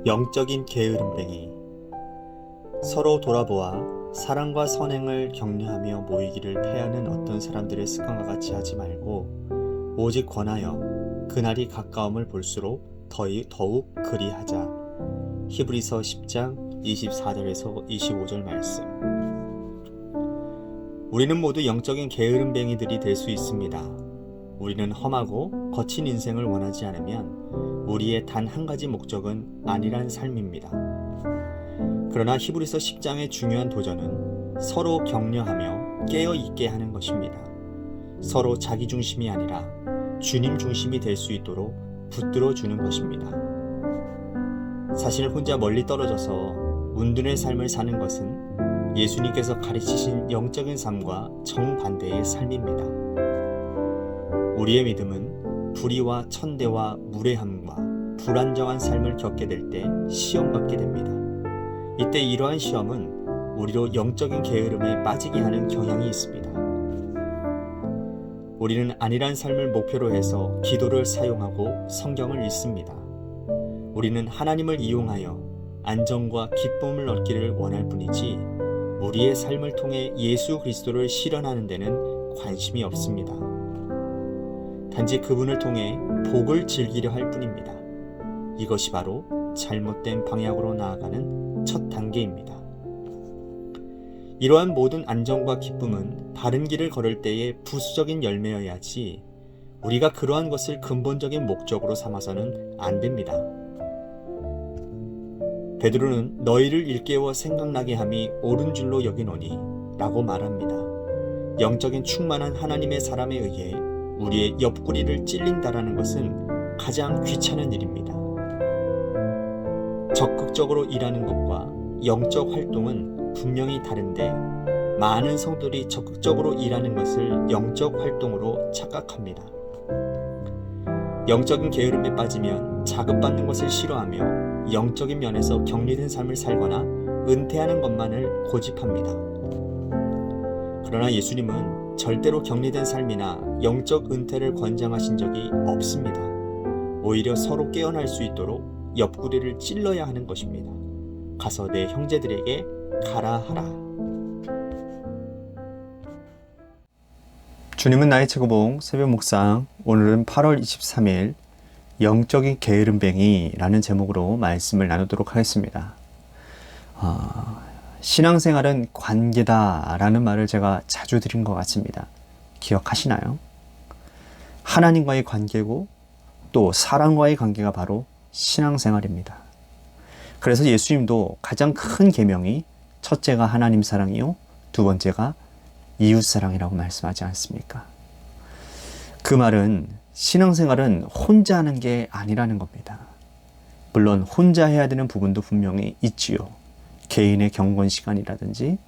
영적인 게으름뱅이. 서로 돌아보아 사랑과 선행을 격려하며 모이기를 패하는 어떤 사람들의 습관과 같이 하지 말고 오직 권하여 그날이 가까움을 볼수록 더욱 그리하자. 히브리서 10장 24절에서 25절 말씀. 우리는 모두 영적인 게으름뱅이들이 될 수 있습니다. 우리는 험하고 거친 인생을 원하지 않으면 우리의 단 한 가지 목적은 안일한 삶입니다. 그러나 히브리서 10장의 중요한 도전은 서로 격려하며 깨어있게 하는 것입니다. 서로 자기 중심이 아니라 주님 중심이 될 수 있도록 붙들어 주는 것입니다. 사실 혼자 멀리 떨어져서 운둔의 삶을 사는 것은 예수님께서 가르치신 영적인 삶과 정반대의 삶입니다. 우리의 믿음은 불의와 천대와 무례함과 불안정한 삶을 겪게 될 때 시험받게 됩니다. 이때 이러한 시험은 우리로 영적인 게으름에 빠지게 하는 경향이 있습니다. 우리는 안일한 삶을 목표로 해서 기도를 사용하고 성경을 읽습니다. 우리는 하나님을 이용하여 안정과 기쁨을 얻기를 원할 뿐이지 우리의 삶을 통해 예수 그리스도를 실현하는 데는 관심이 없습니다. 단지 그분을 통해 복을 즐기려 할 뿐입니다. 이것이 바로 잘못된 방향으로 나아가는 첫 단계입니다. 이러한 모든 안정과 기쁨은 바른 길을 걸을 때의 부수적인 열매여야지 우리가 그러한 것을 근본적인 목적으로 삼아서는 안 됩니다. 베드로는 너희를 일깨워 생각나게 함이 옳은 줄로 여기노니 라고 말합니다. 영적인 충만한 하나님의 사람에 의해 우리의 옆구리를 찔린다라는 것은 가장 귀찮은 일입니다. 적극적으로 일하는 것과 영적 활동은 분명히 다른데 많은 성도들이 적극적으로 일하는 것을 영적 활동으로 착각합니다. 영적인 게으름에 빠지면 자극받는 것을 싫어하며 영적인 면에서 격리된 삶을 살거나 은퇴하는 것만을 고집합니다. 그러나 예수님은 절대로 격리된 삶이나 영적 은퇴를 권장하신 적이 없습니다. 오히려 서로 깨어날 수 있도록 옆구리를 찔러야 하는 것입니다. 가서 내 형제들에게 가라 하라. 주님은 나의 최고봉 새벽 묵상, 오늘은 8월 23일 영적인 게으름뱅이라는 제목으로 말씀을 나누도록 하겠습니다. 신앙생활은 관계다라는 말을 제가 자주 드린 것 같습니다. 기억하시나요? 하나님과의 관계고 또 사람과의 관계가 바로 신앙생활입니다. 그래서 예수님도 가장 큰 계명이 첫째가 하나님 사랑이요, 두 번째가 이웃 사랑이라고 말씀하지 않습니까? 그 말은 신앙생활은 혼자 하는 게 아니라는 겁니다. 물론 혼자 해야 되는 부분도 분명히 있지요. 개인의 경건 시간이라든지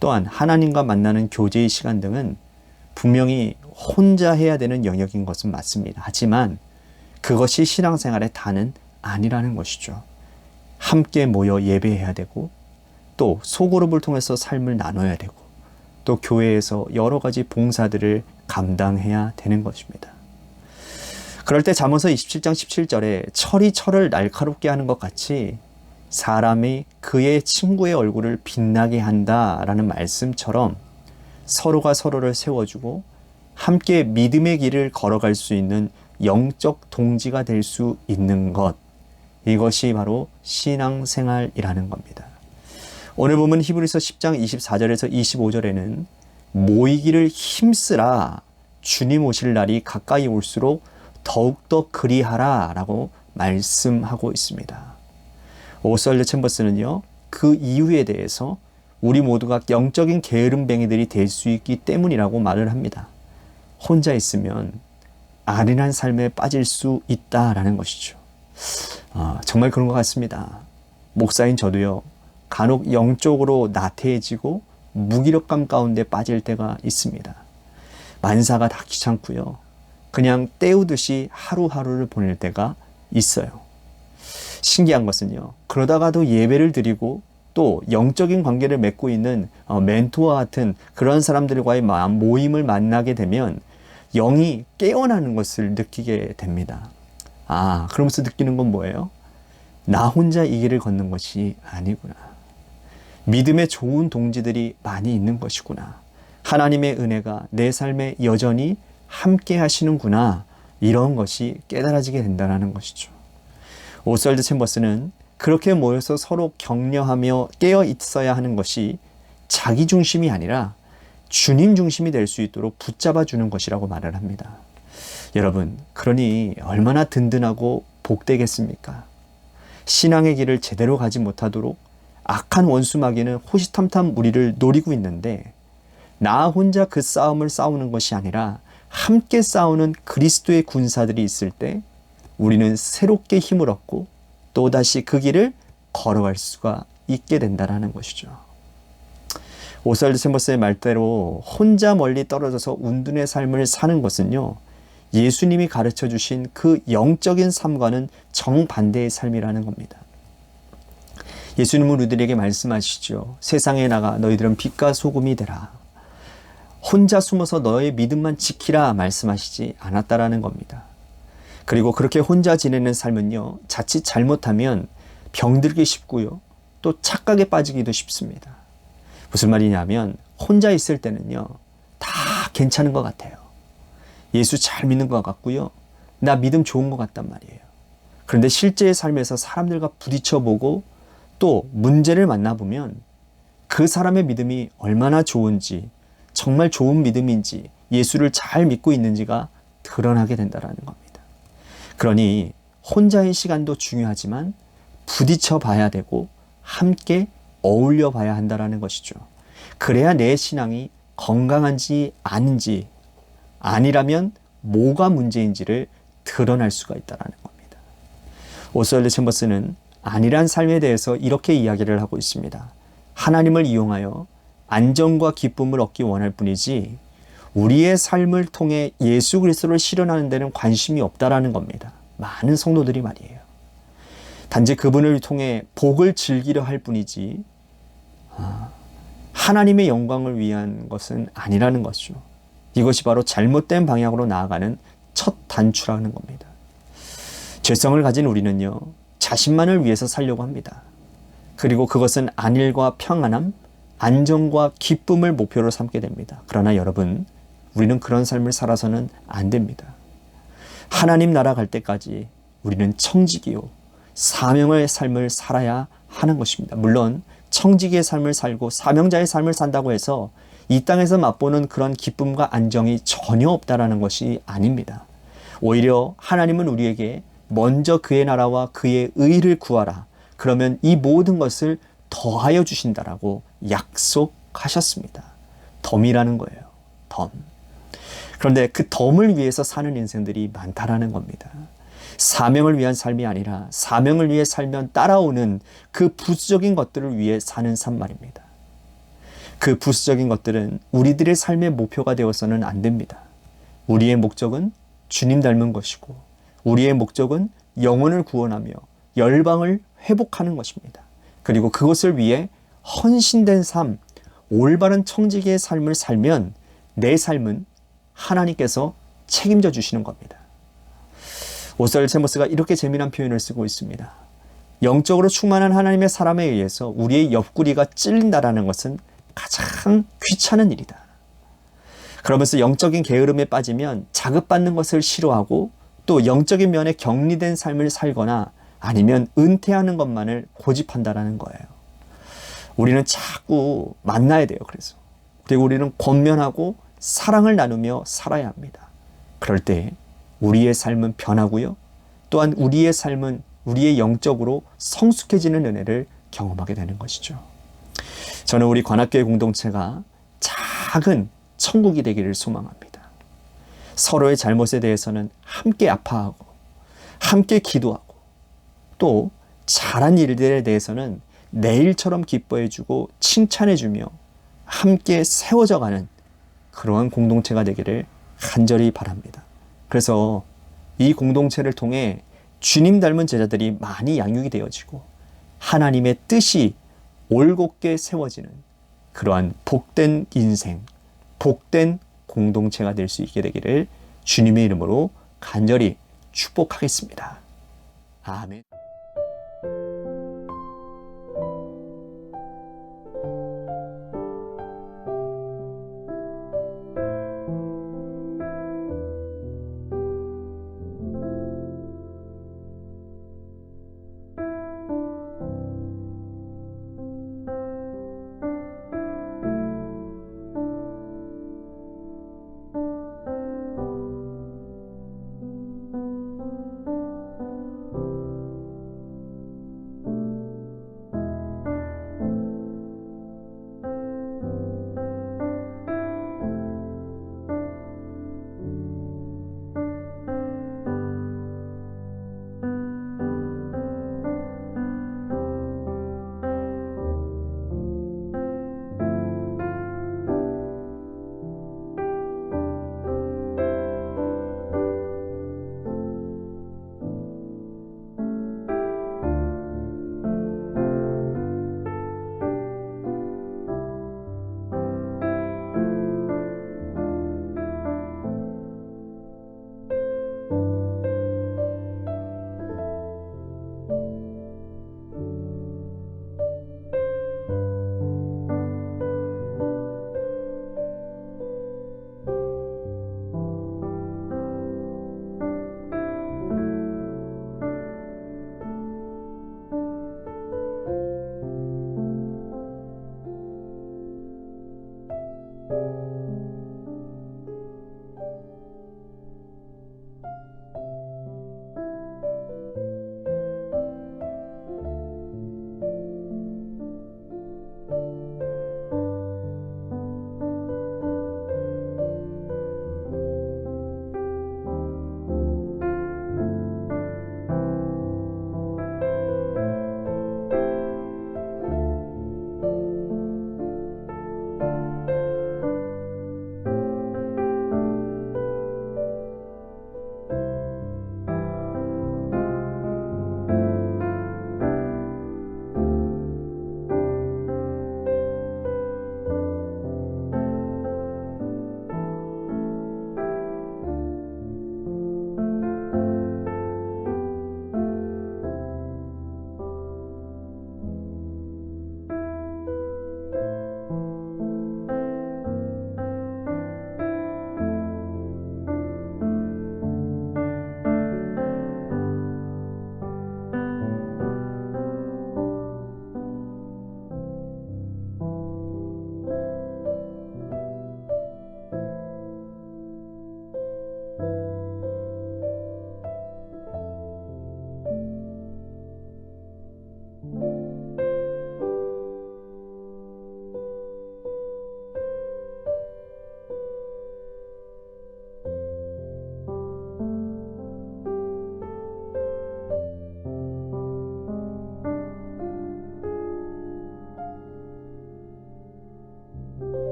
또한 하나님과 만나는 교제의 시간 등은 분명히 혼자 해야 되는 영역인 것은 맞습니다. 하지만 그것이 신앙생활의 다는 아니라는 것이죠. 함께 모여 예배해야 되고 또 소그룹을 통해서 삶을 나눠야 되고 또 교회에서 여러 가지 봉사들을 감당해야 되는 것입니다. 그럴 때 잠언서 27장 17절에 철이 철을 날카롭게 하는 것 같이 사람이 그의 친구의 얼굴을 빛나게 한다라는 말씀처럼 서로가 서로를 세워주고 함께 믿음의 길을 걸어갈 수 있는 영적 동지가 될 수 있는 것, 이것이 바로 신앙생활이라는 겁니다. 오늘 보면 히브리서 10장 24절에서 25절에는 모이기를 힘쓰라, 주님 오실 날이 가까이 올수록 더욱더 그리하라 라고 말씀하고 있습니다. 오스왈드 챔버스는요, 그 이유에 대해서 우리 모두가 영적인 게으름뱅이들이 될 수 있기 때문이라고 말을 합니다. 혼자 있으면 안일한 삶에 빠질 수 있다라는 것이죠. 정말 그런 것 같습니다. 목사인 저도요, 간혹 영적으로 나태해지고 무기력감 가운데 빠질 때가 있습니다. 만사가 다 귀찮고요. 그냥 때우듯이 하루하루를 보낼 때가 있어요. 신기한 것은요, 그러다가도 예배를 드리고 또 영적인 관계를 맺고 있는 멘토와 같은 그런 사람들과의 모임을 만나게 되면 영이 깨어나는 것을 느끼게 됩니다. 그러면서 느끼는 건 뭐예요? 나 혼자 이 길을 걷는 것이 아니구나. 믿음의 좋은 동지들이 많이 있는 것이구나. 하나님의 은혜가 내 삶에 여전히 함께 하시는구나. 이런 것이 깨달아지게 된다는 것이죠. 오스왈드 챔버스는 그렇게 모여서 서로 격려하며 깨어 있어야 하는 것이 자기 중심이 아니라 주님 중심이 될 수 있도록 붙잡아 주는 것이라고 말을 합니다. 여러분, 그러니 얼마나 든든하고 복되겠습니까? 신앙의 길을 제대로 가지 못하도록 악한 원수 마귀는 호시탐탐 우리를 노리고 있는데, 나 혼자 그 싸움을 싸우는 것이 아니라 함께 싸우는 그리스도의 군사들이 있을 때 우리는 새롭게 힘을 얻고 또다시 그 길을 걸어갈 수가 있게 된다는 것이죠. 오스왈드 챔버스의 말대로 혼자 멀리 떨어져서 운둔의 삶을 사는 것은요, 예수님이 가르쳐 주신 그 영적인 삶과는 정반대의 삶이라는 겁니다. 예수님은 우리들에게 말씀하시죠. 세상에 나가 너희들은 빛과 소금이 되라. 혼자 숨어서 너의 믿음만 지키라 말씀하시지 않았다라는 겁니다. 그리고 그렇게 혼자 지내는 삶은요, 자칫 잘못하면 병들기 쉽고요, 또 착각에 빠지기도 쉽습니다. 무슨 말이냐면, 혼자 있을 때는요, 다 괜찮은 것 같아요. 예수 잘 믿는 것 같고요, 나 믿음 좋은 것 같단 말이에요. 그런데 실제의 삶에서 사람들과 부딪혀보고 또 문제를 만나보면 그 사람의 믿음이 얼마나 좋은지, 정말 좋은 믿음인지, 예수를 잘 믿고 있는지가 드러나게 된다는 겁니다. 그러니 혼자의 시간도 중요하지만 부딪혀 봐야 되고 함께 어울려 봐야 한다는 것이죠. 그래야 내 신앙이 건강한지 아닌지, 아니라면 뭐가 문제인지를 드러날 수가 있다는 겁니다. 오스왈드 챔버스는 아니란 삶에 대해서 이렇게 이야기를 하고 있습니다. 하나님을 이용하여 안정과 기쁨을 얻기 원할 뿐이지 우리의 삶을 통해 예수 그리스도를 실현하는 데는 관심이 없다라는 겁니다. 많은 성도들이 말이에요. 단지 그분을 통해 복을 즐기려 할 뿐이지 하나님의 영광을 위한 것은 아니라는 것이죠. 이것이 바로 잘못된 방향으로 나아가는 첫 단추라는 겁니다. 죄성을 가진 우리는요, 자신만을 위해서 살려고 합니다. 그리고 그것은 안일과 평안함, 안정과 기쁨을 목표로 삼게 됩니다. 그러나 여러분, 우리는 그런 삶을 살아서는 안 됩니다. 하나님 나라 갈 때까지 우리는 청지기요, 사명의 삶을 살아야 하는 것입니다. 물론 청지기의 삶을 살고 사명자의 삶을 산다고 해서 이 땅에서 맛보는 그런 기쁨과 안정이 전혀 없다라는 것이 아닙니다. 오히려 하나님은 우리에게 먼저 그의 나라와 그의 의를 구하라. 그러면 이 모든 것을 더하여 주신다라고 약속하셨습니다. 덤이라는 거예요. 덤. 그런데 그 덤을 위해서 사는 인생들이 많다라는 겁니다. 사명을 위한 삶이 아니라 사명을 위해 살면 따라오는 그 부수적인 것들을 위해 사는 삶 말입니다. 그 부수적인 것들은 우리들의 삶의 목표가 되어서는 안 됩니다. 우리의 목적은 주님 닮은 것이고 우리의 목적은 영혼을 구원하며 열방을 회복하는 것입니다. 그리고 그것을 위해 헌신된 삶, 올바른 청지기의 삶을 살면 내 삶은 하나님께서 책임져 주시는 겁니다. 오스왈드 챔버스가 이렇게 재미난 표현을 쓰고 있습니다. 영적으로 충만한 하나님의 사람에 의해서 우리의 옆구리가 찔린다라는 것은 가장 귀찮은 일이다. 그러면서 영적인 게으름에 빠지면 자극받는 것을 싫어하고 또 영적인 면에 격리된 삶을 살거나 아니면 은퇴하는 것만을 고집한다라는 거예요. 우리는 자꾸 만나야 돼요. 그리고 우리는 권면하고 사랑을 나누며 살아야 합니다. 그럴 때 우리의 삶은 변하고요. 또한 우리의 삶은 우리의 영적으로 성숙해지는 은혜를 경험하게 되는 것이죠. 저는 우리 관악교회 공동체가 작은 천국이 되기를 소망합니다. 서로의 잘못에 대해서는 함께 아파하고 함께 기도하고 또 잘한 일들에 대해서는 내일처럼 기뻐해주고 칭찬해주며 함께 세워져가는 그러한 공동체가 되기를 간절히 바랍니다. 그래서 이 공동체를 통해 주님 닮은 제자들이 많이 양육이 되어지고 하나님의 뜻이 올곧게 세워지는 그러한 복된 인생, 복된 공동체가 될 수 있게 되기를 주님의 이름으로 간절히 축복하겠습니다. 아멘.